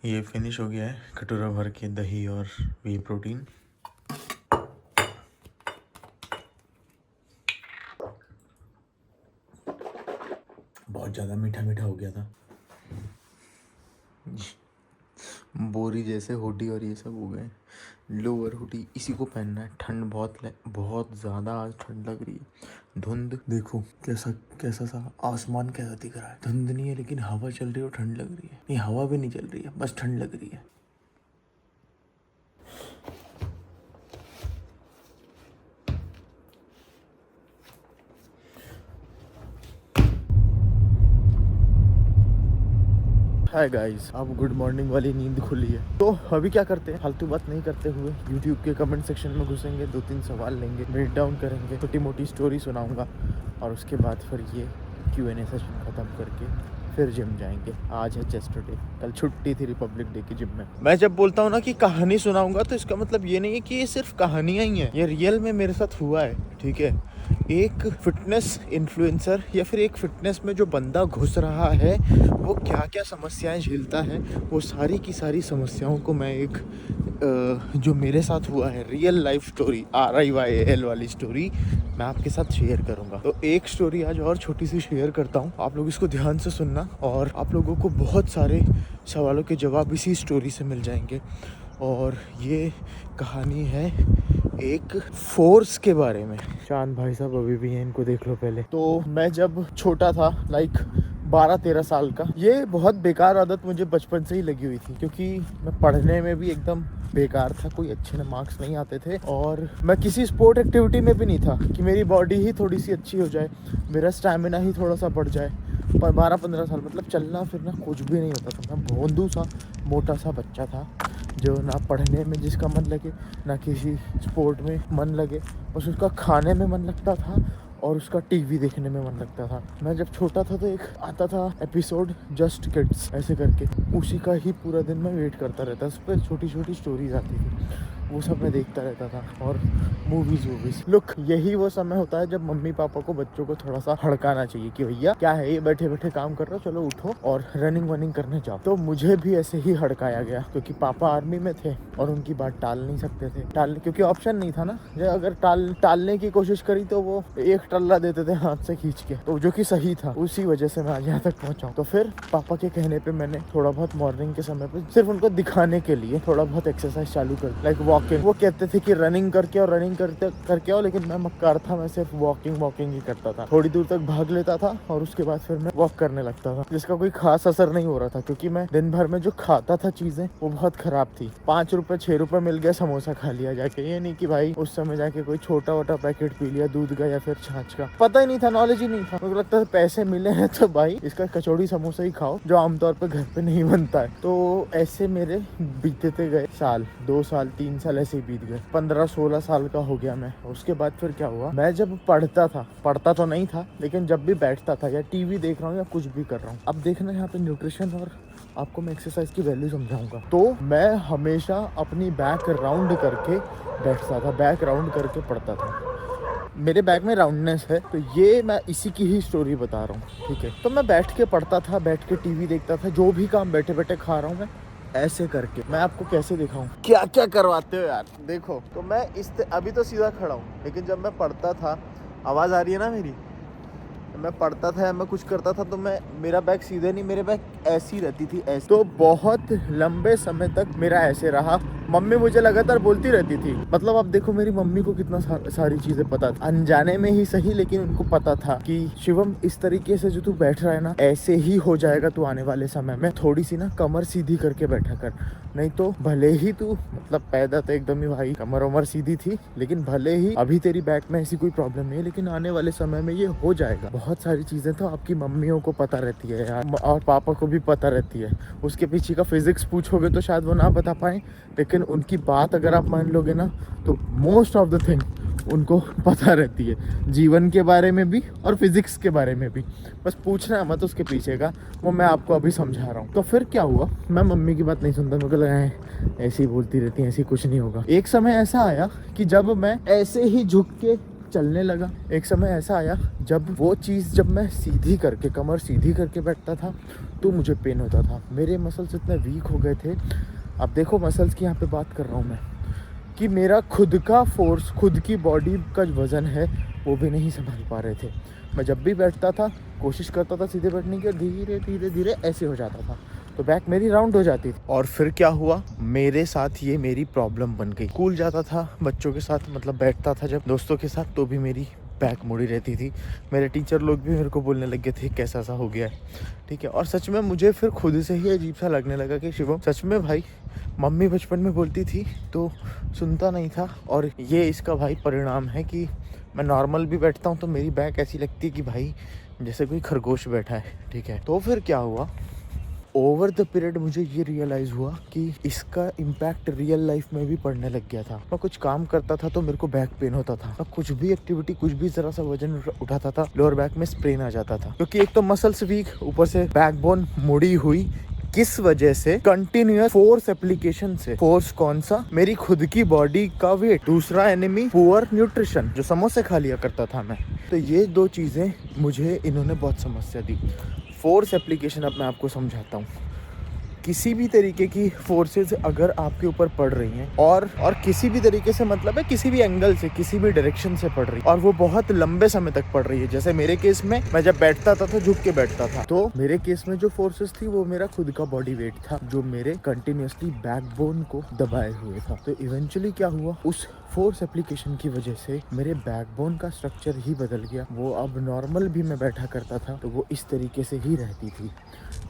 ये फिनिश हो गया है कटोरा भर के दही और वे प्रोटीन। बहुत ज़्यादा मीठा मीठा हो गया था। बोरी जैसे हुडी और ये सब हो गए। लोअर हुडी इसी को पहनना है। ठंड बहुत ज़्यादा आज ठंड लग रही है। धुंध देखो कैसा कैसा सा आसमान कैसा दिख रहा है। धुंध नहीं है लेकिन हवा चल रही है और ठंड लग रही है। नहीं, हवा भी नहीं चल रही है, बस ठंड लग रही है। हाय गाइस, अब गुड मॉर्निंग वाली नींद खुली है। तो अभी क्या करते हैं, फालतू बात नहीं करते हुए यूट्यूब के कमेंट सेक्शन में घुसेंगे, 2-3 सवाल लेंगे, ब्रेक डाउन करेंगे, छोटी मोटी स्टोरी सुनाऊंगा और उसके बाद फिर ये Q&A सेशन ख़त्म करके फिर जिम जाएंगे। आज है चेस्ट डे, कल छुट्टी थी रिपब्लिक डे की जिम में। मैं जब बोलता हूँ ना कि कहानी सुनाऊंगा तो इसका मतलब ये नहीं है कि ये सिर्फ कहानियाँ ही हैं, ये रियल में मेरे साथ हुआ है। ठीक है, एक फिटनेस इन्फ्लुएंसर या फिर एक फिटनेस में जो बंदा घुस रहा है वो क्या क्या समस्याएं झेलता है, वो सारी की सारी समस्याओं को मैं एक जो मेरे साथ हुआ है रियल लाइफ स्टोरी, RIYAL वाली स्टोरी मैं आपके साथ शेयर करूंगा। तो एक स्टोरी आज और छोटी सी शेयर करता हूँ, आप लोग इसको ध्यान से सुनना और आप लोगों को बहुत सारे सवालों के जवाब इसी स्टोरी से मिल जाएंगे। और ये कहानी है एक फोर्स के बारे में। चांद भाई साहब अभी भी हैं, इनको देख लो पहले। तो मैं जब छोटा था, लाइक 12-13 साल का, ये बहुत बेकार आदत मुझे बचपन से ही लगी हुई थी, क्योंकि मैं पढ़ने में भी एकदम बेकार था, कोई अच्छे मार्क्स नहीं आते थे और मैं किसी स्पोर्ट एक्टिविटी में भी नहीं था कि मेरी बॉडी ही थोड़ी सी अच्छी हो जाए, मेरा स्टैमिना ही थोड़ा सा बढ़ जाए। पर 12-15 साल मतलब चलना फिरना कुछ भी नहीं होता था। मैं भोंदू सा मोटा सा बच्चा था जो ना पढ़ने में जिसका मन लगे, ना किसी स्पोर्ट में मन लगे, बस उसका खाने में मन लगता था और उसका टीवी देखने में मन लगता था। मैं जब छोटा था तो एक आता था एपिसोड जस्ट किड्स ऐसे करके, उसी का ही पूरा दिन मैं वेट करता रहता। उस पर छोटी छोटी स्टोरीज आती थी, वो सब मैं देखता रहता था। और मूवीज लुक, यही वो समय होता है जब मम्मी पापा को बच्चों को थोड़ा सा हड़काना चाहिए कि भैया क्या है ये बैठे बैठे काम कर रहे हो, चलो उठो और रनिंग वनिंग करने जाओ। तो मुझे भी ऐसे ही हड़काया गया, क्योंकि पापा आर्मी में थे और उनकी बात टाल नहीं सकते थे, क्योंकि ऑप्शन नहीं था ना। अगर टालने की कोशिश करी तो वो एक टल्ला देते थे हाथ से खींच के, तो जो कि सही था। उसी वजह से मैं आज यहाँ तक पहुँचा। तो फिर पापा के कहने पे मैंने थोड़ा बहुत मॉर्निंग के समय पे सिर्फ उनको दिखाने के लिए थोड़ा बहुत एक्सरसाइज चालू कर, लाइक वॉकिंग। वो कहते थे कि रनिंग करके करके आओ, लेकिन मैं मक्कार था, मैं सिर्फ वॉकिंग ही करता था। थोड़ी दूर तक भाग लेता था और उसके बाद फिर मैं वॉक करने लगता था, जिसका कोई खास असर नहीं हो रहा था, क्योंकि मैं दिन भर में जो खाता था चीजें वो बहुत खराब थी। 5 रुपए 6 रुपए मिल गया, समोसा खा लिया जाके। ये नहीं कि भाई उस समय जाके कोई छोटा वोटा पैकेट पी लिया दूध का या फिर छाछ का, पता ही नहीं था, नॉलेज ही नहीं था। मुझे लगता था पैसे मिले हैं तो भाई इसका कचौड़ी समोसा ही खाओ, जो आमतौर पर घर पे नहीं बनता है। तो ऐसे मेरे बीतते गए साल, 2 साल 3 साल ऐसे ही बीत गए। 15-16 साल का हो गया मैं। उसके बाद फिर क्या हुआ, मैं जब पढ़ता तो नहीं था, लेकिन जब भी बैठता था या टीवी देख रहा हूँ या कुछ भी कर रहा हूँ, अब देखना यहाँ पे न्यूट्रिशन और आपको मैं एक्सरसाइज की वैल्यू समझाऊंगा। तो मैं हमेशा अपनी बैक राउंड करके बैठता था, बैक राउंड करके पढ़ता था। मेरे बैक में राउंडनेस है, तो ये मैं इसी की ही स्टोरी बता रहा हूँ। ठीक है, तो मैं बैठ के पढ़ता था, बैठ के टीवी देखता था, जो भी काम बैठे बैठे खा रहा हूँ मैं ऐसे करके। मैं आपको कैसे दिखाऊं क्या क्या करवाते हो यार, देखो। तो मैं अभी तो सीधा खड़ा हूँ, लेकिन जब मैं पढ़ता था, आवाज आ रही है ना मेरी, मैं पढ़ता था या मैं कुछ करता था तो मेरा बैग सीधे नहीं, मेरे बैग ऐसी रहती थी, ऐसे। तो बहुत लंबे समय तक मेरा ऐसे रहा। मम्मी मुझे लगातार बोलती रहती थी, मतलब अब देखो मेरी मम्मी को कितना सारी चीजें पता था, अनजाने में ही सही, लेकिन उनको पता था कि शिवम इस तरीके से जो तू बैठ रहा है ना, ऐसे ही हो जाएगा तू आने वाले समय में। थोड़ी सी ना कमर सीधी करके बैठा कर, नहीं तो भले ही तू, मतलब पैदा तो एकदम ही भाई कमर उमर सीधी थी, लेकिन भले ही अभी तेरी बैक में ऐसी कोई प्रॉब्लम नहीं है, लेकिन आने वाले समय में ये हो जाएगा। बहुत सारी चीजें तो आपकी मम्मियों को पता रहती है यार, और पापा को भी पता रहती है। उसके पीछे का फिजिक्स पूछोगे तो शायद वो ना बता पाए, लेकिन उनकी बात अगर आप मान लोगे ना तो मोस्ट ऑफ द थिंग उनको पता रहती है, जीवन के बारे में भी और फिजिक्स के बारे में भी। बस पूछना है मत उसके पीछे का, वो मैं आपको अभी समझा रहा हूँ। तो फिर क्या हुआ, मैं मम्मी की बात नहीं सुनता, मेरे को लगा ऐसे ही बोलती रहती है, ऐसे कुछ नहीं होगा। एक समय ऐसा आया कि जब मैं ऐसे ही झुक के चलने लगा। एक समय ऐसा आया जब वो चीज़ जब मैं सीधी करके कमर सीधी करके बैठता था तो मुझे पेन होता था। मेरे मसल्स इतने वीक हो गए थे। अब देखो मसल्स की यहाँ पे बात कर रहा हूँ मैं, कि मेरा खुद का फोर्स, खुद की बॉडी का वज़न है वो भी नहीं संभाल पा रहे थे। मैं जब भी बैठता था कोशिश करता था सीधे बैठने की, धीरे धीरे धीरे ऐसे हो जाता था तो बैक मेरी राउंड हो जाती थी। और फिर क्या हुआ, मेरे साथ ये मेरी प्रॉब्लम बन गई। स्कूल जाता था बच्चों के साथ, मतलब बैठता था जब दोस्तों के साथ, तो भी मेरी बैक मुड़ी रहती थी। मेरे टीचर लोग भी मेरे को बोलने लगे थे कैसा सा हो गया है, ठीक है। और सच में मुझे फिर खुद से ही अजीब सा लगने लगा कि शिवम सच में भाई, मम्मी बचपन में बोलती थी तो सुनता नहीं था, और ये इसका भाई परिणाम है कि मैं नॉर्मल भी बैठता हूँ तो मेरी बैक ऐसी लगती है कि भाई जैसे कोई खरगोश बैठा है, ठीक है। तो फिर क्या हुआ, ओवर द पीरियड मुझे ये रियलाइज़ हुआ कि इसका इम्पैक्ट रियल लाइफ में भी पड़ने लग गया था। मैं कुछ काम करता था तो मेरे को बैक पेन होता था। मैं कुछ भी एक्टिविटी, कुछ भी जरा सा वजन उठाता था, लोअर बैक में स्प्रेन आ जाता था, क्योंकि एक तो मसल्स वीक, ऊपर से बैकबोन मुड़ी हुई। किस वजह से? कंटिन्यूअस फोर्स एप्लीकेशन से। फोर्स कौन सा? मेरी खुद की बॉडी का वेट। दूसरा एनिमी पुअर न्यूट्रिशन, जो समोसे खा लिया करता था मैं। तो ये दो चीज़ें मुझे इन्होंने बहुत समस्या दी। फोर्स एप्लीकेशन, अब मैं आपको समझाता हूँ। किसी भी तरीके की फोर्सेस अगर आपके ऊपर पड़ रही हैं और किसी भी तरीके से, मतलब है किसी भी एंगल से, किसी भी डायरेक्शन से पड़ रही है, और वो बहुत लंबे समय तक पड़ रही है। जैसे मेरे केस में, मैं जब बैठता था तो झुक के बैठता था, तो मेरे केस में जो फोर्सेस थी वो मेरा खुद का बॉडी वेट था, जो मेरे कंटिन्यूसली बैकबोन को दबाए हुए था। तो इवेंचुअली क्या हुआ, उस फोर्स एप्लीकेशन की वजह से मेरे बैकबोन का स्ट्रक्चर ही बदल गया। वो अब नॉर्मल भी मैं बैठा करता था तो वो इस तरीके से ही रहती थी,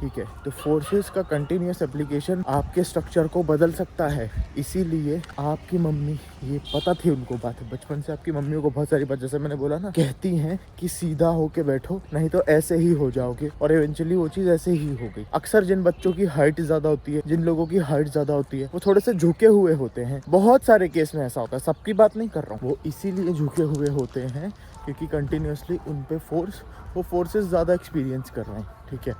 ठीक है। तो फोर्सेस का कंटिन्यूस एप्लीकेशन आपके स्ट्रक्चर को बदल सकता है। इसीलिए आपकी मम्मी, ये पता थी उनको बात, बचपन से आपकी मम्मियों को बहुत सारी बात, जैसे मैंने बोला ना, कहती हैं कि सीधा होके बैठो नहीं तो ऐसे ही हो जाओगे, और इवेंचुअली वो चीज़ ऐसे ही हो गई। अक्सर जिन बच्चों की हाइट ज़्यादा होती है, जिन लोगों की हाइट ज़्यादा होती है, वो थोड़े से झुके हुए होते हैं। बहुत सारे केस में ऐसा होता है, सबकी बात नहीं कर रहा हूँ। वो इसीलिए झुके हुए होते हैं क्योंकि कंटिन्यूसली उन पे वो फोर्सेस ज़्यादा एक्सपीरियंस कर रहे हैं, ठीक है।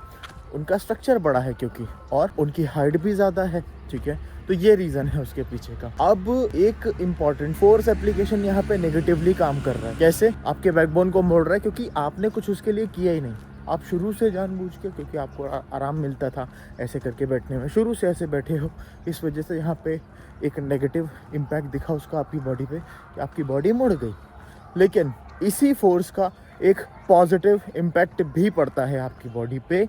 उनका स्ट्रक्चर बड़ा है क्योंकि, और उनकी हाइट भी ज़्यादा है, ठीक है। तो ये रीज़न है उसके पीछे का। अब एक इम्पॉर्टेंट, फोर्स एप्लीकेशन यहाँ पे नेगेटिवली काम कर रहा है। कैसे? आपके बैकबोन को मोड़ रहा है, क्योंकि आपने कुछ उसके लिए किया ही नहीं। आप शुरू से जानबूझ के, क्योंकि आपको आराम मिलता था ऐसे करके बैठने में, शुरू से ऐसे बैठे हो, इस वजह से यहाँ पे एक नेगेटिव इम्पैक्ट दिखा उसका आपकी बॉडी पे, कि आपकी बॉडी मुड़ गई। लेकिन इसी फोर्स का एक पॉजिटिव इम्पैक्ट भी पड़ता है आपकी बॉडी पे,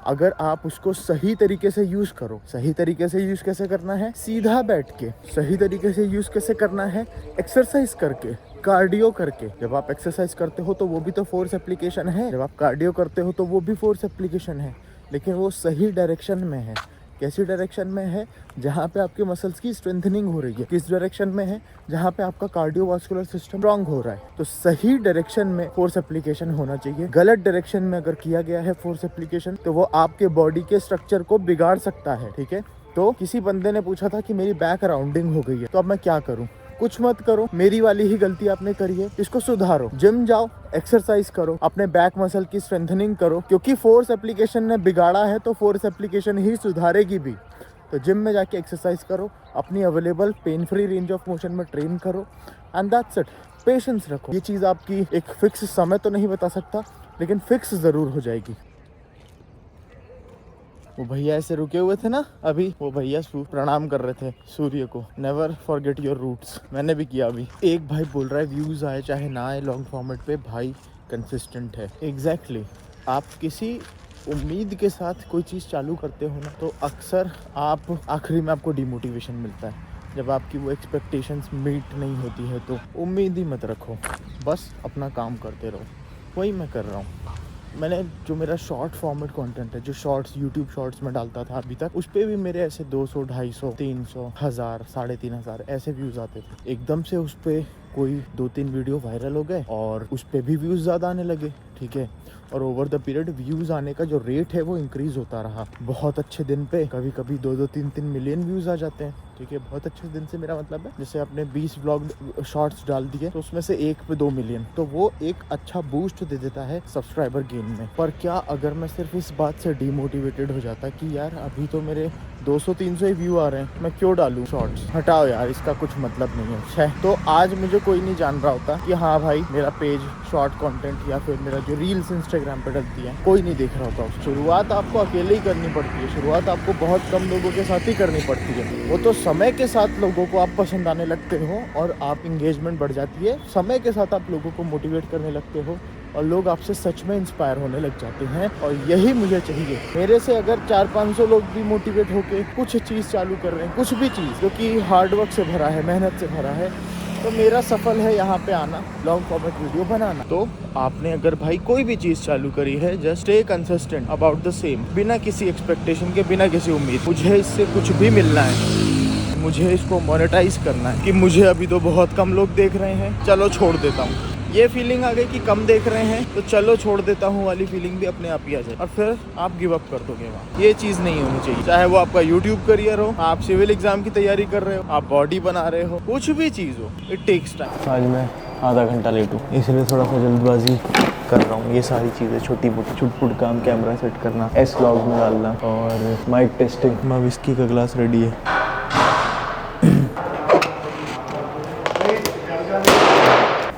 अगर आप उसको सही तरीके से यूज़ करो। सही तरीके से यूज़ कैसे करना है? सीधा बैठ के। सही तरीके से यूज़ कैसे करना है? एक्सरसाइज करके, कार्डियो करके। जब आप एक्सरसाइज करते हो तो वो भी तो फोर्स एप्लीकेशन है, जब आप कार्डियो करते हो तो वो भी फोर्स एप्लीकेशन है, लेकिन वो सही डायरेक्शन में है। कैसी डायरेक्शन में है? जहाँ पे आपके मसल्स की स्ट्रेंथनिंग हो रही है। किस डायरेक्शन में है? जहाँ पे आपका कार्डियोवास्कुलर सिस्टम स्ट्रांग हो रहा है। तो सही डायरेक्शन में फोर्स एप्लीकेशन होना चाहिए। गलत डायरेक्शन में अगर किया गया है फोर्स एप्लीकेशन तो वो आपके बॉडी के स्ट्रक्चर को बिगाड़ सकता है, ठीक है। तो किसी बंदे ने पूछा था कि मेरी बैक राउंडिंग हो गई है, तो अब मैं क्या करूँ? कुछ मत करो, मेरी वाली ही गलती आपने करी है, इसको सुधारो। जिम जाओ, एक्सरसाइज करो, अपने बैक मसल की स्ट्रेंथनिंग करो, क्योंकि फोर्स एप्लीकेशन ने बिगाड़ा है तो फोर्स एप्लीकेशन ही सुधारेगी भी। तो जिम में जाके एक्सरसाइज करो, अपनी available pain free range of motion में ट्रेन करो, एंड दैट्स इट। पेशेंस रखो। ये चीज़ आपकी एक फिक्स समय तो नहीं बता सकता, लेकिन फिक्स ज़रूर हो जाएगी। वो भैया ऐसे रुके हुए थे ना अभी, वो भैया प्रणाम कर रहे थे सूर्य को। Never forget your roots. मैंने भी किया अभी। एक भाई बोल रहा है व्यूज़ आए चाहे ना आए लॉन्ग फॉर्मेट पे, भाई कंसिस्टेंट है। एग्जैक्टली। आप किसी उम्मीद के साथ कोई चीज़ चालू करते हो ना, तो अक्सर आप आखिरी में आपको डिमोटिवेशन मिलता है। जब आपकी वो एक्सपेक्टेशंस मीट नहीं होती है तो उम्मीद ही मत रखो, बस अपना काम करते रहो। वही मैं कर रहा हूँ। मैंने जो मेरा शॉर्ट फॉर्मेट कंटेंट है, जो शॉर्ट्स, यूट्यूब शॉर्ट्स में डालता था अभी तक, उस पर भी मेरे ऐसे 200, 250, 300, 1000, 3500 ऐसे व्यूज़ आते थे। एकदम से उस पर कोई 2-3 वीडियो वायरल हो गए और उस पर भी व्यूज़ ज़्यादा आने लगे। ठीक है, और ओवर द पीरियड व्यूज़ आने का जो रेट है वो इंक्रीज़ होता रहा। बहुत अच्छे दिन पे कभी कभी 2-2, 3-3 मिलियन व्यूज़ आ जाते हैं। ठीक है, बहुत अच्छे दिन से मेरा मतलब है जैसे आपने 20 व्लॉग शॉर्ट्स डाल दिए तो उसमें से एक पे 2 मिलियन, तो वो एक अच्छा बूस्ट दे देता है सब्सक्राइबर गेन में। पर क्या अगर मैं सिर्फ इस बात से डीमोटिवेटेड हो जाता कि यार अभी तो मेरे 200-300 ही व्यू आ रहे हैं, मैं क्यों डालूं शॉर्ट्स, हटाओ यार इसका कुछ मतलब नहीं है, तो आज मुझे कोई नहीं जान रहा होता कि हाँ भाई मेरा पेज शॉर्ट कंटेंट या फिर मेरा जो रील्स इंस्टाग्राम पे डलती है कोई नहीं देख रहा होता। शुरुआत आपको अकेले ही करनी पड़ती है, शुरुआत आपको बहुत कम लोगों के साथ ही करनी पड़ती है। वो तो समय के साथ लोगों को आप पसंद आने लगते हो और आप इंगेजमेंट बढ़ जाती है, समय के साथ आप लोगों को मोटिवेट करने लगते हो और लोग आपसे सच में इंस्पायर होने लग जाते हैं। और यही मुझे चाहिए। मेरे से अगर 400-500 लोग भी मोटिवेट होके कुछ चीज़ चालू कर रहे हैं, कुछ भी चीज़ जो कि हार्डवर्क से भरा है, मेहनत से भरा है, तो मेरा सफल है यहाँ पे आना, लॉन्ग फॉर्मेट वीडियो बनाना। तो आपने अगर भाई कोई भी चीज़ चालू करी है, just stay consistent about the same, बिना किसी एक्सपेक्टेशन के, बिना किसी उम्मीद। मुझे इससे कुछ भी मिलना है, मुझे इसको मोनेटाइज करना है कि मुझे अभी तो बहुत कम लोग देख रहे हैं, चलो छोड़ देता हूँ। ये फीलिंग आ गई कि कम देख रहे हैं तो चलो छोड़ देता हूँ वाली फीलिंग भी अपने आप ही आ जाए और फिर आप गिव अप कर दोगे वहाँ। ये चीज़ नहीं होनी चाहिए, चाहे वो आपका यूट्यूब करियर हो, आप सिविल एग्जाम की तैयारी कर रहे हो, आप बॉडी बना रहे हो, कुछ भी चीज़ हो, इट टेक्स टाइम। आज मैं आधा घंटा लेट हूँ, इसलिए थोड़ा सा जल्दबाजी कर रहा हूँ। ये सारी चीज़ें छोटी मोटी छुटपुट काम, कैमरा सेट करना, एस व्लॉग में डालना और माइक टेस्टिंग। मैं विस्की का ग्लास रेडी है।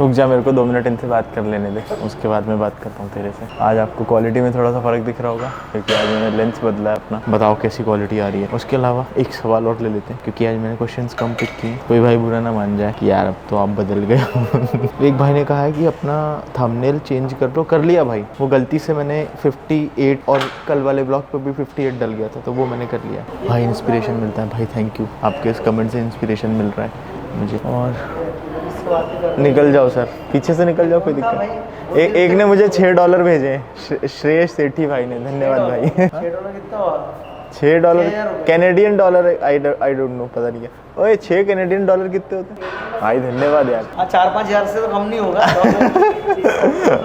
रुक जा, मेरे को 2 मिनट इनसे बात कर लेने दे, उसके बाद मैं बात करता हूँ तेरे से। आज आपको क्वालिटी में थोड़ा सा फ़र्क दिख रहा होगा क्योंकि आज मैंने लेंस बदला है अपना। बताओ कैसी क्वालिटी आ रही है। उसके अलावा एक सवाल और ले लेते हैं क्योंकि आज मैंने क्वेश्चंस कम पिक किए, कोई भाई बुरा ना मान जाए कि यार अब तो आप बदल गए हो। एक भाई ने कहा है कि अपना थंबनेल चेंज कर लो, कर लिया भाई। वो गलती से मैंने 58 और कल वाले ब्लॉग पर भी 58 डल गया था, तो वो मैंने कर लिया। भाई इंस्पिरेशन मिलता है भाई, थैंक यू, आपके इस कमेंट से इंस्पिरेशन मिल रहा है मुझे। और निकल जाओ सर, पीछे से निकल जाओ, कोई दिक्कत। एक ने मुझे $6 भेजे हैं, श्रेयस सेठी भाई ने, धन्यवाद भाई। $6 कितना हुआ? $6 Canadian dollar, I don't know, पता नहीं क्या। ओए 6 कैनेडियन डॉलर कितने होते हैं भाई? धन्यवाद यार। 4-5 हज़ार से तो कम नहीं होगा।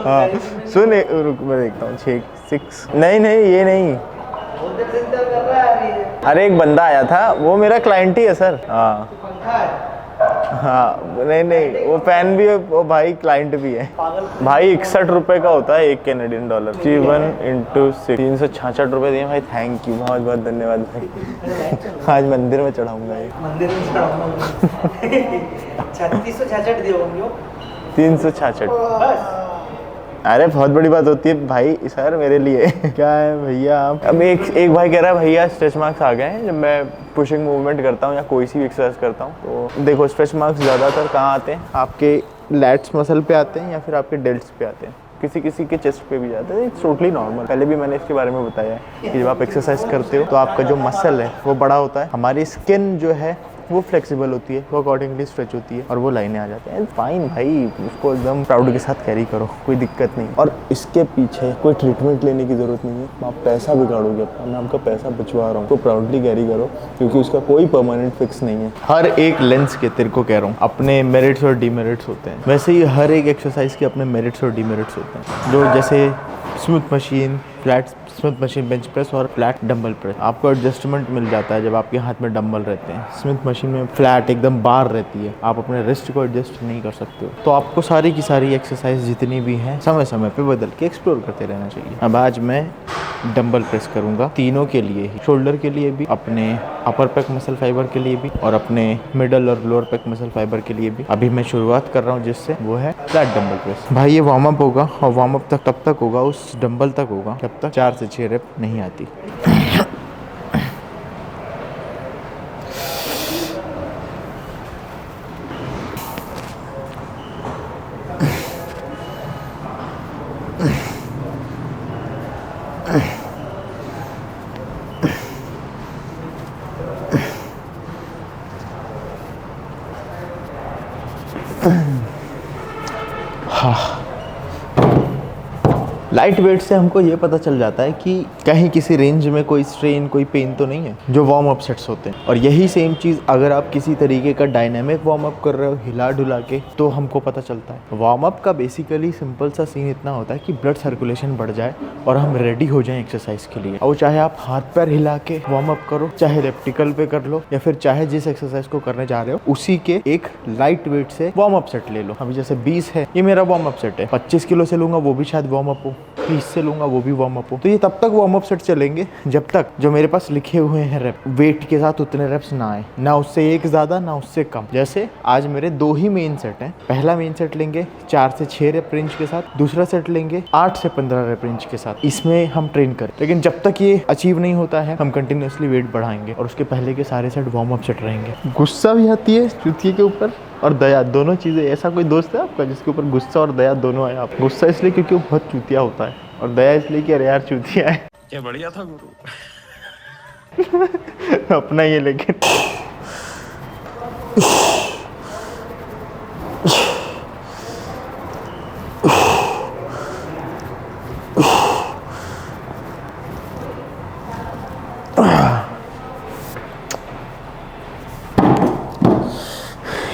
हाँ सुन, रुक मैं देखता हूँ। 6 नहीं ये नहीं, अरे एक बंदा आया था, वो मेरा क्लाइंट ही है सर। हाँ नहीं वो फैन भी है, वो भाई क्लाइंट भी है भाई। 61 रुपए का होता है $1 कैनेडियन। 1 × 6 366 रुपए दिए भाई, थैंक यू, बहुत बहुत धन्यवाद भाई। आज मंदिर में चढ़ाऊंगा ये, मंदिर में चढ़ाऊंगा। 366 दिए होंगे। 366 अरे बहुत बड़ी बात होती है भाई सर मेरे लिए। क्या है भैया आप। अब एक भाई कह रहा है भैया स्ट्रेच मार्क्स आ गए हैं जब मैं पुशिंग मूवमेंट करता हूँ या कोई सी भी एक्सरसाइज करता हूँ। तो देखो स्ट्रेच मार्क्स ज़्यादातर कहाँ आते हैं, आपके लैट्स मसल पे आते हैं या फिर आपके डेल्ट्स पे आते हैं, किसी किसी के चेस्ट पे भी जाते हैं। It's totally normal. पहले भी मैंने इसके बारे में बताया है कि जब आप एक्सरसाइज करते हो तो आपका जो मसल है वो बड़ा होता है, हमारी स्किन जो है वो फ्लेक्सिबल होती है, वो अकॉर्डिंगली स्ट्रेच होती है और वो लाइनें आ जाती हैं। फाइन भाई, उसको एकदम प्राउड के साथ कैरी करो, कोई दिक्कत नहीं। और इसके पीछे कोई ट्रीटमेंट लेने की ज़रूरत नहीं है। आप पैसा बिगाड़ोगे अपना, मैं आपका पैसा बचवा रहा हूँ, तो प्राउडली कैरी करो क्योंकि उसका कोई परमानेंट फिक्स नहीं है। हर एक लेंस के, तेरे को कह रहा हूँ, अपने मेरिट्स और डीमेरिट्स होते हैं। वैसे ही हर एक एक्सरसाइज के अपने मेरिट्स और डीमेरिट्स होते हैं। जो जैसे smooth machine, flat Smith machine bench press और फ्लैट डंबल प्रेस, आपको एडजस्टमेंट मिल जाता है जब आपके हाथ में डंबल रहते हैं। स्मिथ मशीन में फ्लैट एकदम बार रहती है, आप अपने रिस्ट को एडजस्ट नहीं कर सकते हो। तो आपको सारी की सारी एक्सरसाइज जितनी भी हैं समय समय पे बदल के एक्सप्लोर करते रहना चाहिए। अब आज मैं डंबल प्रेस करूंगा तीनों के लिए ही, शोल्डर के लिए भी, अपने अपर पैक मसल फाइबर के लिए भी और अपने मिडल और लोअर पैक मसल फाइबर के लिए भी। अभी मैं शुरुआत कर रहा हूँ जिससे वो है फ्लैट डंबल प्रेस। भाई ये वार्म अप होगा और वार्म अप तब तक होगा, उस डंबल तक होगा जब तक 4 से 6 रेप नहीं आती। लाइट वेट से हमको ये पता चल जाता है कि कहीं किसी रेंज में कोई स्ट्रेन कोई पेन तो नहीं है, जो वार्म अप सेट्स होते हैं। और यही सेम चीज़ अगर आप किसी तरीके का डायनामिक वार्म अप कर रहे हो हिला डुला के, तो हमको पता चलता है। वार्म अप का बेसिकली सिंपल सा सीन इतना होता है कि ब्लड सर्कुलेशन बढ़ जाए और हम रेडी हो जाएं एक्सरसाइज के लिए। और चाहे आप हाथ पैर हिला के वार्म अप करो, चाहे रेप्टिकल पे कर लो, या फिर चाहे जिस एक्सरसाइज को करने जा रहे हो उसी के एक लाइट वेट से वार्म अप सेट ले लो। अभी जैसे 20 है, ये मेरा वार्म अप सेट है। 25 किलो से लूंगा वो भी शायद वार्म अप हो, 30 से लूंगा वो भी वार्म अप हो। तो ये तब तक वार्म अप सेट चलेंगे जब तक जो मेरे पास लिखे हुए हैं रेप वेट के साथ उतने रेप्स ना आए, ना उससे एक ज्यादा ना उससे कम। जैसे आज मेरे 2 ही मेन सेट हैं। पहला मेन सेट लेंगे 4 से 6 रेप रेंज के साथ, दूसरा सेट लेंगे 8 से 15 रेप रेंज के साथ। इसमें हम ट्रेन करें, लेकिन जब तक ये अचीव नहीं होता है हम कंटिन्यूसली वेट बढ़ाएंगे और उसके पहले के सारे सेट वार्म अप सेट रहेंगे। गुस्सा भी आती है चुतिये के ऊपर और दया, दोनों चीज़ें। ऐसा कोई दोस्त है आपका जिसके ऊपर गुस्सा और दया दोनों आए? आप गुस्सा इसलिए क्योंकि वो बहुत चूतिया होता है, और दया इसलिए कि अरे यार चूतिया है। क्या बढ़िया था गुरु। अपना ये लेकिन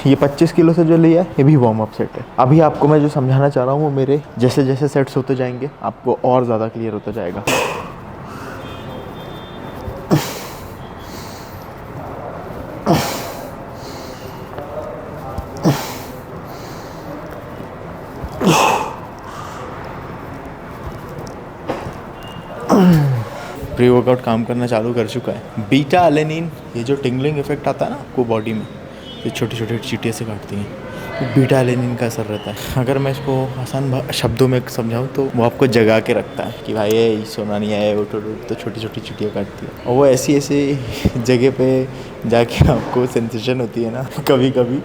ये 25 किलो से जो लिया है ये भी वार्म अप सेट है। अभी आपको मैं जो समझाना चाह रहा हूँ वो मेरे जैसे जैसे सेट्स होते जाएंगे आपको और ज़्यादा क्लियर होता जाएगा। प्री वर्कआउट काम करना चालू कर चुका है। बीटा एलेनिन, ये जो टिंगलिंग इफेक्ट आता है ना आपको बॉडी में, ये छोटी छोटी चींटियाँ से काटती हैं, तो बीटा एलेनिन का असर रहता है। अगर मैं इसको आसान शब्दों में समझाऊँ तो वो आपको जगा के रखता है कि भाई ये सोना नहीं आया, वो तो छोटी छोटी चींटियाँ काटती है। और वो ऐसी ऐसी जगह पे जाके आपको सेंसेशन होती है ना कभी कभी,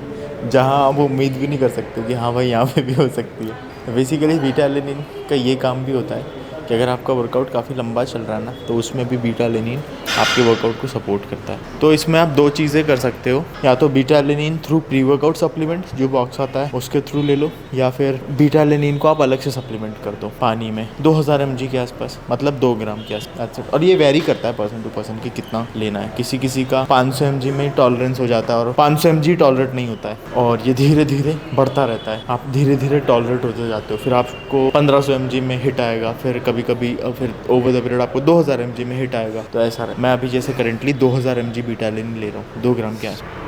जहाँ आप उम्मीद भी नहीं कर सकते कि हाँ भाई यहाँ पे भी हो सकती है। बेसिकली बीटा एलेनिन का ये काम भी होता है कि अगर आपका वर्कआउट काफ़ी लंबा चल रहा है ना, तो उसमें भी बीटा एलेनिन आपके वर्कआउट को सपोर्ट करता है। तो इसमें आप 2 चीज़ें कर सकते हो, या तो beta alanine through pre workout supplement जो बॉक्स आता है उसके थ्रू ले लो, या फिर बीटा एलेनिन को आप अलग से सप्लीमेंट कर दो पानी में 2000 mg के आसपास, मतलब 2 ग्राम के आसपास। और ये वेरी करता है पर्सन टू पर्सन कि कितना लेना है। किसी किसी का 500 mg में टॉलरेंस हो जाता है और 500 mg टॉलरेट नहीं होता है, और ये धीरे धीरे बढ़ता रहता है। आप धीरे धीरे टॉलरेट होते जाते हो, फिर आपको 1500 mg में हिट आएगा, फिर कभी कभी फिर ओवर द पीरियड आपको 2000 mg में हिट आएगा। तो ऐसा मैं अभी जैसे करेंटली 2000 mg बीटा एलेनिन ले रहा हूँ 2 ग्राम के आसपास।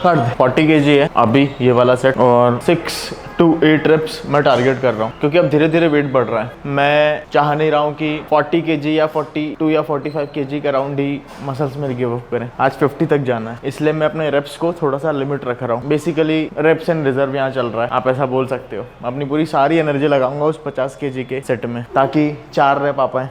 कर दे। 40 kg है अभी ये वाला सेट, और 6 to 8 रेप्स मैं टारगेट कर रहा हूँ, क्योंकि अब धीरे धीरे वेट बढ़ रहा है। मैं चाह नहीं रहा हूँ कि 40 kg या 42 या 45 kg का राउंड ही मसल्स में गिव अप करें। आज 50 तक जाना है, इसलिए मैं अपने रेप्स को थोड़ा सा लिमिट रख रहा हूँ। बेसिकली रेप्स एंड रिजर्व यहाँ चल रहा है, आप ऐसा बोल सकते हो। अपनी पूरी सारी एनर्जी लगाऊंगा उस 50 kg के सेट में, ताकि 4 रेप आ पाए।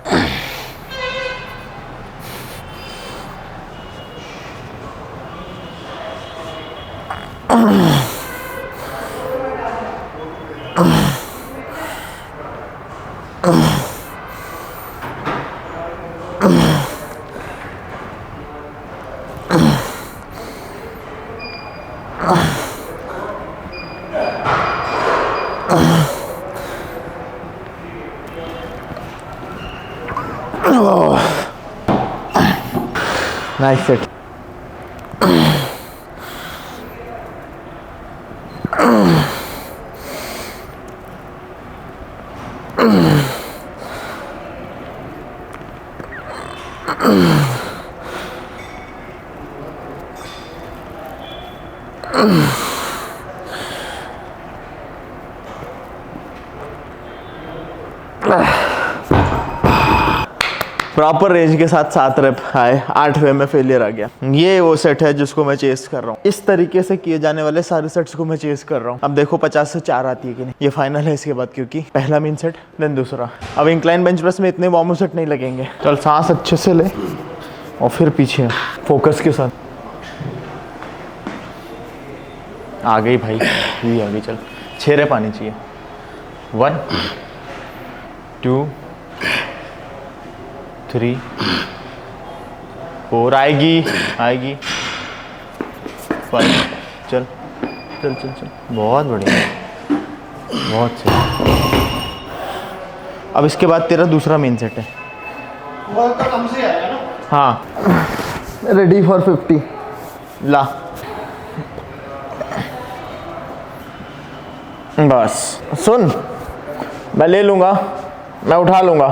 Nice set. प्रॉपर रेंज के साथ 7 रेप आए, 8वें में फेलियर आ गया। ये वो सेट है जिसको मैं चेस कर रहा हूँ। इस तरीके से किए जाने वाले सारे सेट्स को मैं चेस कर रहा हूँ। अब देखो 50 से 4 आती है कि नहीं। ये फाइनल है इसके बाद, क्योंकि पहला मेन सेट देन दूसरा। अब इंक्लाइन बेंच प्रेस में इतने वार्म अप सेट नहीं लगेंगे। चल सांस अच्छे से ले और फिर पीछे फोकस के साथ। आ गई भाई, ये आ गई। चल 6 रेप आनी चाहिए। 1 2 3 4 आएगी 5। चल चल चल चल, बहुत बढ़िया, बहुत सही। अब इसके बाद तेरा दूसरा मेन सेट है। वो तो कम से आया ना। हाँ, रेडी फॉर 50। ला बस सुन, मैं ले लूँगा, मैं उठा लूँगा,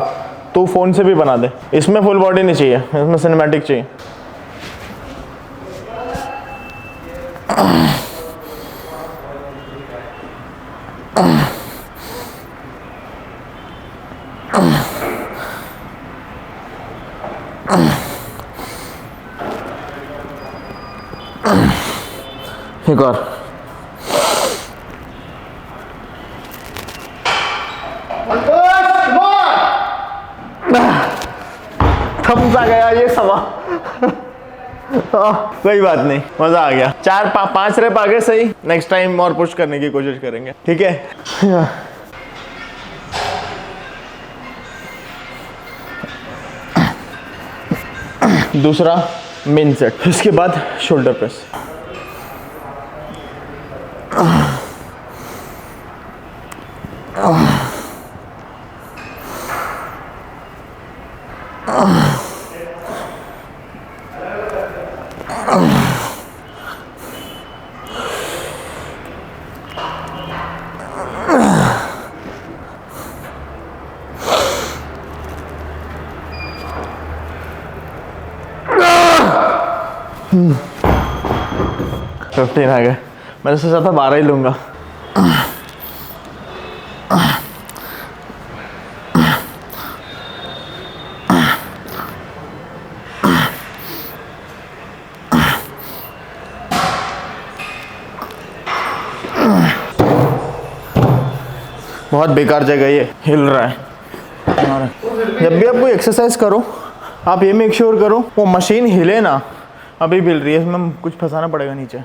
तू फ़ोन से भी बना दे। इसमें फुल बॉडी नहीं चाहिए, इसमें सिनेमैटिक चाहिए। एक और। थम सा गया ये समा। कोई बात नहीं, मजा आ गया। 4-5 रेप आ गए सही। नेक्स्ट टाइम और पुश करने की कोशिश करेंगे, ठीक है। दूसरा मेन सेट, इसके बाद शोल्डर प्रेस। फिफ्टीन आ गए। मैंने सोचा था 12 ही लूँगा। बहुत बेकार जगह ये हिल रहा है। जब भी आप कोई एक्सरसाइज करो, आप ये मेक श्योर करो वो मशीन हिले ना। अभी भी हिल रही है, इसमें कुछ फंसाना पड़ेगा नीचे।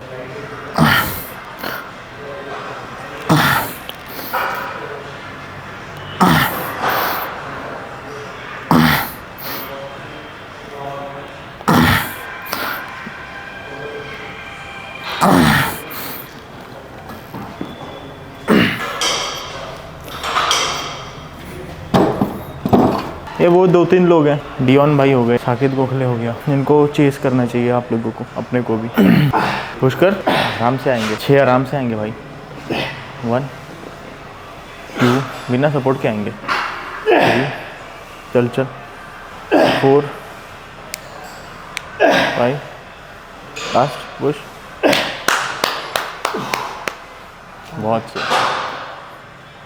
ये वो 2-3 लोग हैं, डियोन भाई हो गए, साकिब गोखले हो गया, इनको चेस करना चाहिए आप लोगों को, अपने को भी। पुश कर, आराम से आएंगे 6, आराम से आएंगे भाई। 1 2, बिना सपोर्ट के आएंगे। 3, चल चल। 4 5, लास्ट पुश। बहुत सही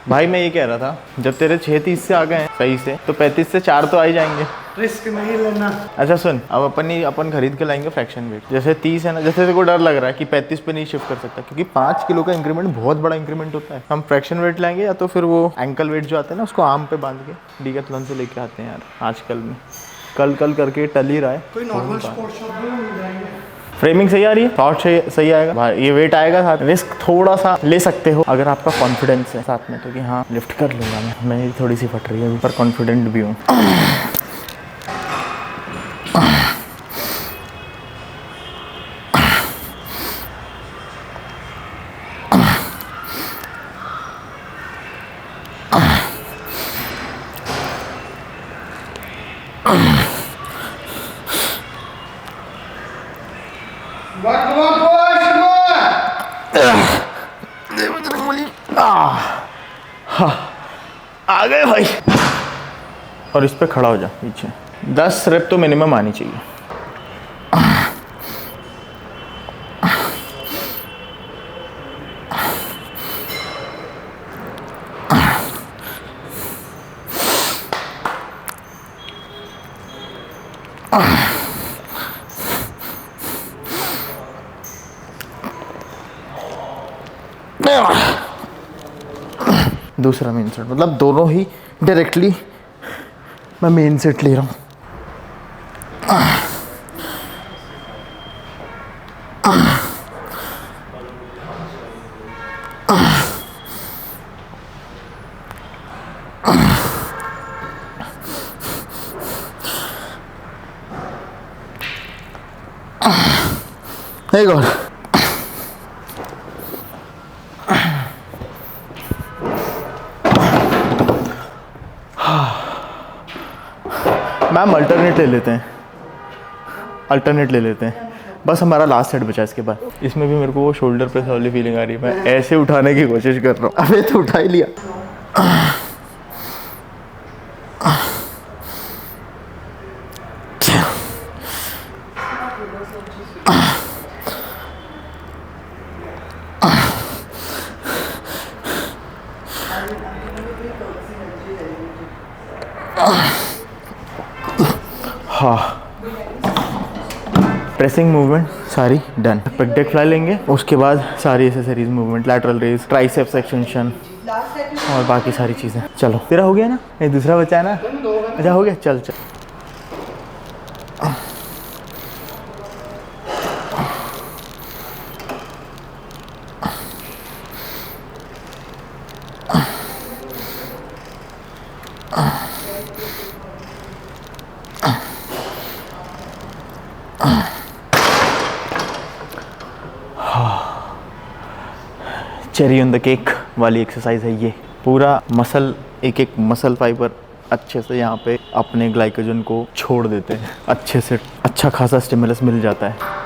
भाई। मैं ये कह रहा था, जब तेरे 6-30 से आ गए हैं सही से, तो 35 से 4 तो आ ही जाएंगे। रिस्क नहीं लेना। अच्छा सुन, अब अपन खरीद के लाएंगे फ्रैक्शन वेट। जैसे 30 है ना, जैसे तेरे को डर लग रहा है कि 35 पे नहीं शिफ्ट कर सकता, क्योंकि 5 किलो का इंक्रीमेंट बहुत बड़ा इंक्रीमेंट होता है। हम फ्रैक्शन वेट लाएंगे, या तो फिर वो एंकल वेट जो आते हैं ना, उसको आर्म पे बांध के डीकैथलॉन से लेके आते हैं यार आजकल में। कल करके टल ही रहा है। कोई नॉर्मल स्पोर्ट्स शॉप में मिल जाएंगे। फ्रेमिंग सही आ रही है, शॉर्ट सही आएगा भाई। ये वेट आएगा साथ, रिस्क थोड़ा सा ले सकते हो अगर आपका कॉन्फिडेंस है साथ में, तो कि हाँ लिफ्ट कर लूँगा मैं। मेरी थोड़ी सी फट रही है पर कॉन्फिडेंट भी हूँ। आ गए भाई। और इस पे खड़ा हो जा पीछे। 10 रेप तो मिनिमम आनी चाहिए। दूसरा मेन सेट, मतलब दोनों ही डायरेक्टली मैं मेन सेट ले रहा हूँ। एक और। मैम अल्टरनेट ले लेते हैं, अल्टरनेट ले लेते हैं, बस हमारा लास्ट सेट बचा इसके बाद। इसमें भी मेरे को वो शोल्डर प्रेस वाली फीलिंग आ रही है, मैं ऐसे उठाने की कोशिश कर रहा हूँ। अबे तो उठा ही लिया। हाँ, प्रेसिंग मूवमेंट सारी डन। पेक डेक फ्लाई लेंगे, उसके बाद सारी accessories movement, lateral raise, triceps extension और बाकी सारी चीज़ें। चलो तेरा हो गया ना, एक दूसरा बचा है ना? अच्छा हो गया, चल चल। चेरी ऑन द केक वाली एक्सरसाइज है ये। पूरा मसल, एक एक मसल फाइबर अच्छे से यहाँ पे अपने ग्लाइकोजन को छोड़ देते हैं, अच्छे से अच्छा खासा स्टिमुलस मिल जाता है।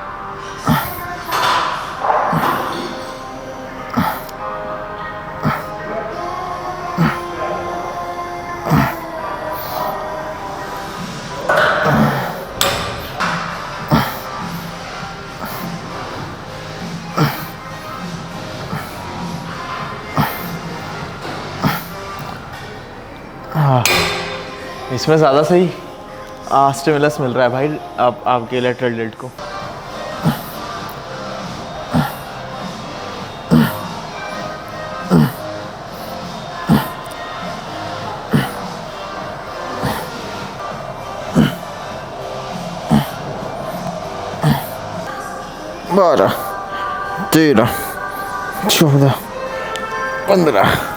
हाँ, इसमें ज़्यादा सही स्टिमुलस मिल रहा है भाई आपके लेटरल डेल्ट को। बारह, 13, 14, 15।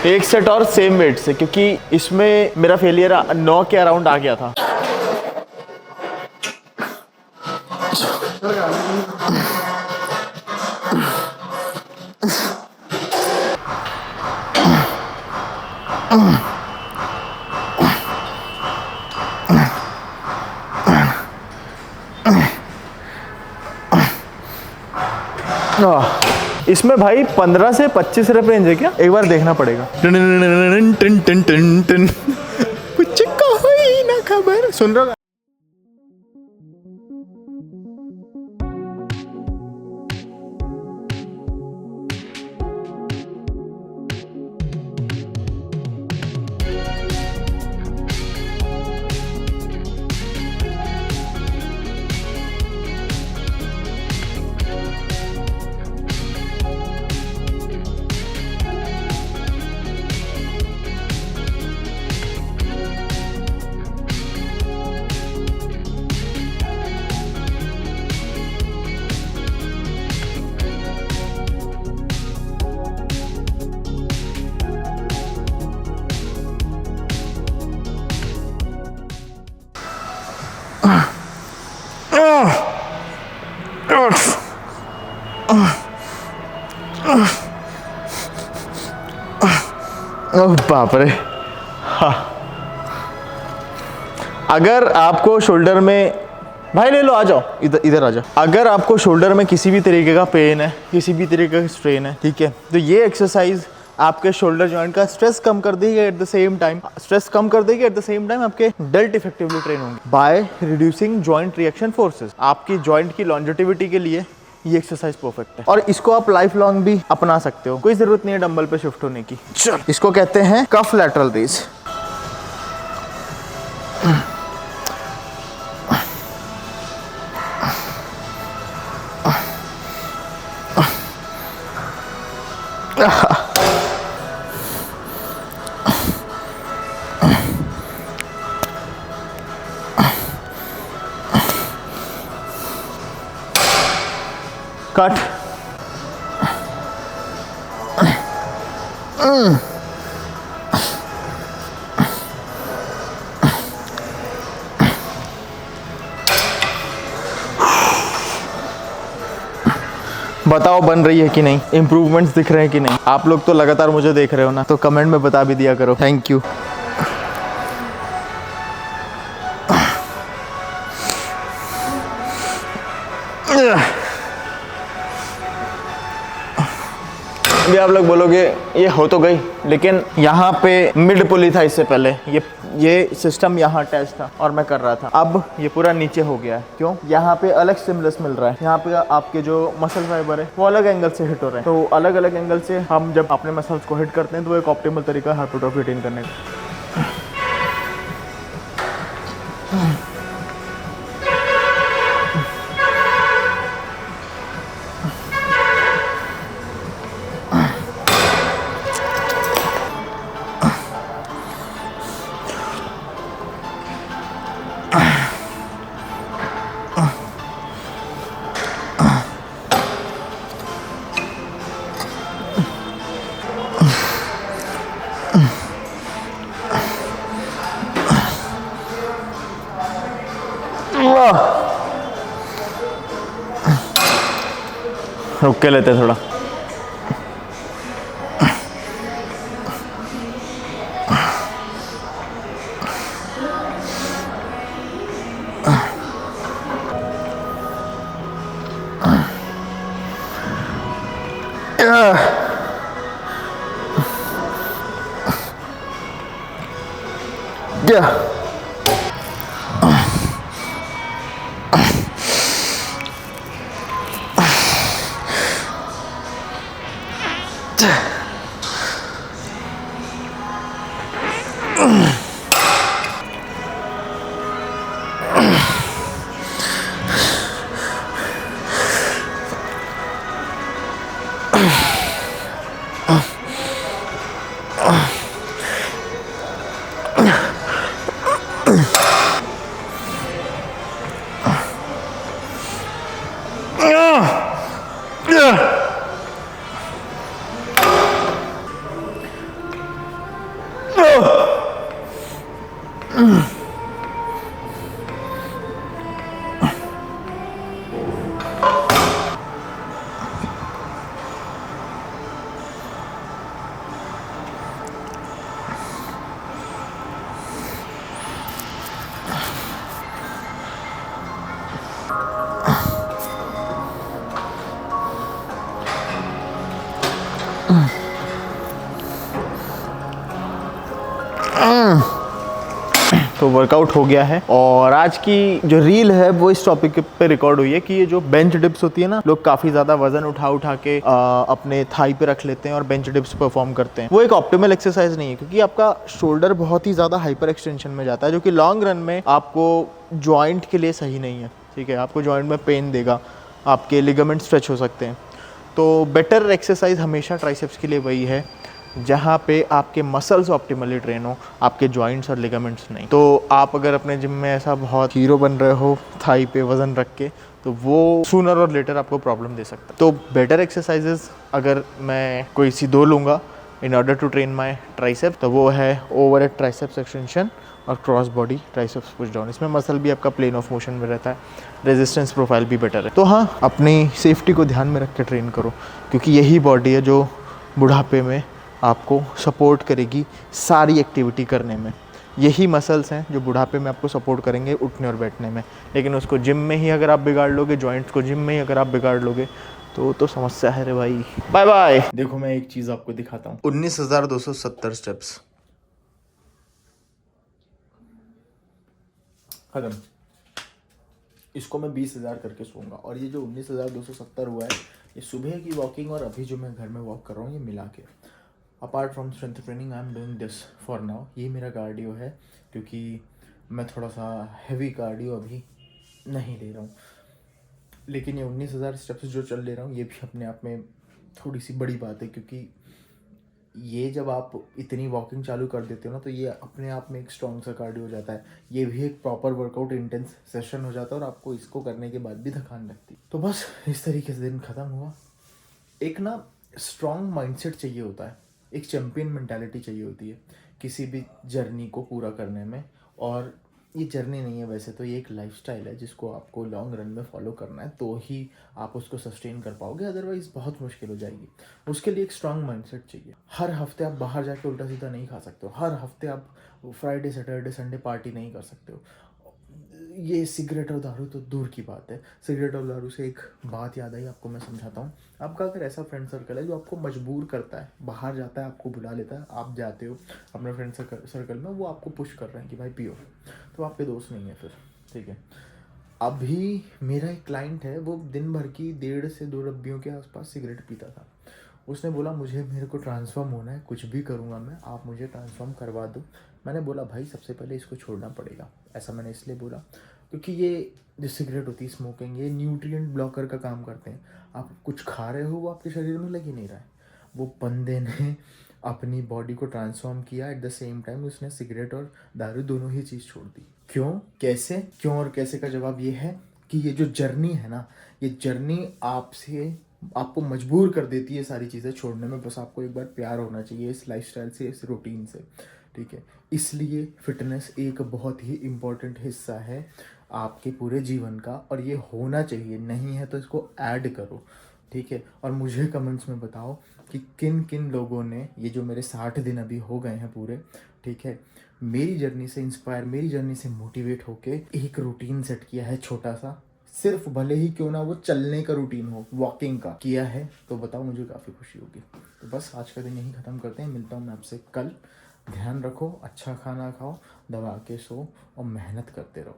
एक सेट और सेम वेट से, क्योंकि इसमें मेरा फेलियर 9 के अराउंड आ गया था। इसमें भाई 15 से 25 रेप रेंज है क्या? एक बार देखना पड़ेगा। कुछ कहो ही ना खबर, सुन रहा। बाप रे। हाँ, अगर आपको शोल्डर में, भाई ले लो, आ जाओ इधर, इधर आ जाओ। अगर आपको शोल्डर में किसी भी तरीके का पेन है, किसी भी तरीके का स्ट्रेन है, ठीक है, तो ये एक्सरसाइज आपके शोल्डर जॉइंट का स्ट्रेस कम कर देगी। एट द सेम टाइम आपके डेल्ट इफेक्टिवली ट्रेन होंगे by reducing joint reaction forces. आपकी जॉइंट की लॉन्जेटिविटी के लिए ये एक्सरसाइज परफेक्ट है, और इसको आप लाइफ लॉन्ग भी अपना सकते हो। कोई जरूरत नहीं है डंबल पे शिफ्ट होने की। चल, इसको कहते हैं कफ लैटरल रेज। कट। बताओ बन रही है कि नहीं, इम्प्रूवमेंट्स दिख रहे हैं कि नहीं। आप लोग तो लगातार मुझे देख रहे हो ना, तो कमेंट में बता भी दिया करो। Thank you. ये आप लोग बोलोगे ये हो तो गई, लेकिन यहाँ पे मिड पुली था इससे पहले, ये सिस्टम यहाँ अटैच था और मैं कर रहा था। अब ये पूरा नीचे हो गया है। क्यों? यहाँ पे अलग स्टिमुलस मिल रहा है। यहाँ पे आपके जो मसल फाइबर है वो अलग एंगल से हिट हो रहे हैं। तो अलग अलग एंगल से हम जब अपने मसल्स को हिट करते हैं तो वो एक ऑप्टिमल तरीका है हाइपरट्रॉफी अटेन करने का। रुक के लेते थोड़ा। तो वर्कआउट हो गया है और आज की जो रील है वो इस टॉपिक पे रिकॉर्ड हुई है कि ये जो बेंच डिप्स होती है ना, लोग काफ़ी ज़्यादा वजन उठा के अपने थाई पे रख लेते हैं और बेंच डिप्स परफॉर्म करते हैं। वो एक ऑप्टिमल एक्सरसाइज नहीं है क्योंकि आपका शोल्डर बहुत ही ज़्यादा हाइपर एक्सटेंशन में जाता है, जो कि लॉन्ग रन में आपको जॉइंट के लिए सही नहीं है। ठीक है, आपको जॉइंट में पेन देगा, आपके लिगामेंट स्ट्रेच हो सकते हैं। तो बेटर एक्सरसाइज हमेशा ट्राइसेप्स के लिए वही है जहाँ पे आपके मसल्स ऑप्टिमली ट्रेन हो, आपके जॉइंट्स और लिगामेंट्स नहीं। तो आप अगर अपने जिम में ऐसा बहुत हीरो बन रहे हो थाई पे वजन रख के, तो वो सूनर और लेटर आपको प्रॉब्लम दे सकता है। तो बेटर एक्सरसाइजेस अगर मैं कोई सी दो लूँगा in order to train my tricep, तो वो है ओवर हेड ट्राइसेप्स एक्सटेंशन और cross body triceps push down. इसमें मसल भी आपका प्लेन ऑफ मोशन में रहता है, रेजिस्टेंस प्रोफाइल भी बेटर है। तो हाँ, अपनी सेफ्टी को ध्यान में रख के ट्रेन करो क्योंकि यही बॉडी है जो बुढ़ापे में आपको सपोर्ट करेगी सारी एक्टिविटी करने में। यही मसल्स हैं जो बुढ़ापे में आपको सपोर्ट करेंगे उठने और बैठने में। लेकिन उसको जिम में ही अगर आप बिगाड़ लोगे, जॉइंट्स को जिम में ही अगर आप बिगाड़ लोगे, तो समस्या है रे भाई। Bye bye. देखो मैं एक चीज़ आपको दिखाता हूँ। 19,270 स्टेप्स खत्म। इसको मैं 20,000 करके सोऊंगा। और ये जो 19,270 हुआ है, ये सुबह की वॉकिंग और अभी जो मैं घर में वॉक कर रहा हूँ, ये मिला के। Apart from strength training I am doing this for now. ये मेरा कार्डियो है क्योंकि मैं थोड़ा सा हैवी कार्डियो अभी नहीं ले रहा हूँ। लेकिन ये 19,000 स्टेप्स जो चल ले रहा हूँ, ये भी अपने आप में थोड़ी सी बड़ी बात है क्योंकि ये जब आप इतनी वॉकिंग चालू कर देते हो ना, तो ये अपने आप में एक स्ट्रॉन्ग सा कार्डियो हो जाता है। ये भी एक प्रॉपर वर्कआउट इंटेंस सेशन हो जाता है और आपको इसको करने के बाद भी थकान लगती है। तो बस इस तरीके से दिन ख़त्म हुआ। एक ना स्ट्रॉन्ग माइंडसेट चाहिए होता है, एक चैम्पियन मेंटालिटी चाहिए होती है किसी भी जर्नी को पूरा करने में। और ये जर्नी नहीं है वैसे तो, ये एक लाइफस्टाइल है जिसको आपको लॉन्ग रन में फॉलो करना है, तो ही आप उसको सस्टेन कर पाओगे, अदरवाइज बहुत मुश्किल हो जाएगी। उसके लिए एक स्ट्रॉन्ग माइंडसेट चाहिए। हर हफ्ते आप बाहर जाके उल्टा सीधा नहीं खा सकते हो, हर हफ्ते आप फ्राइडे सैटरडे संडे पार्टी नहीं कर सकते हो। ये सिगरेट और दारू तो दूर की बात है। सिगरेट और दारू से एक बात याद आई आपको, मैं समझाता हूँ। आपका अगर ऐसा फ्रेंड सर्कल है जो आपको मजबूर करता है, बाहर जाता है, आपको बुला लेता है, आप जाते हो अपने फ्रेंड सर्कल में, वो आपको पुश कर रहे हैं कि भाई पियो, तो आपके दोस्त नहीं है फिर, ठीक है। अभी मेरा एक क्लाइंट है, वो दिन भर की 1.5 से 2 डब्बियों के आसपास सिगरेट पीता था। उसने बोला मेरे को ट्रांसफ़ॉर्म होना है, कुछ भी करूँगा मैं, आप मुझे ट्रांसफ़ॉर्म करवा दो। मैंने बोला भाई सबसे पहले इसको छोड़ना पड़ेगा। ऐसा मैंने इसलिए बोला क्योंकि ये जो सिगरेट होती है, स्मोकिंग, ये न्यूट्रिएंट ब्लॉकर का काम करते हैं। आप कुछ खा रहे हो, वो आपके शरीर में लग ही नहीं रहा है। वो बंदे ने अपनी बॉडी को ट्रांसफॉर्म किया, एट द सेम टाइम उसने सिगरेट और दारू दोनों ही चीज़ छोड़ दी। क्यों, कैसे? क्यों और कैसे का जवाब ये है कि ये जो जर्नी है ना, ये जर्नी आपको मजबूर कर देती है सारी चीज़ें छोड़ने में। बस आपको एक बार प्यार होना चाहिए इस लाइफस्टाइल से, इस रूटीन से, ठीक है। इसलिए फिटनेस एक बहुत ही इम्पोर्टेंट हिस्सा है आपके पूरे जीवन का, और ये होना चाहिए। नहीं है तो इसको ऐड करो, ठीक है। और मुझे कमेंट्स में बताओ कि किन किन लोगों ने ये जो मेरे 60 दिन अभी हो गए हैं पूरे, ठीक है, मेरी जर्नी से इंस्पायर, मेरी जर्नी से मोटिवेट होके एक रूटीन सेट किया है छोटा सा, सिर्फ भले ही क्यों ना वो चलने का रूटीन हो, वॉकिंग का किया है, तो बताओ, मुझे काफ़ी खुशी होगी। तो बस आज का दिन यहीं ख़त्म करते हैं, मिलता हूँ मैं आपसे कल। ध्यान रखो, अच्छा खाना खाओ, दबा के सो और मेहनत करते रहो।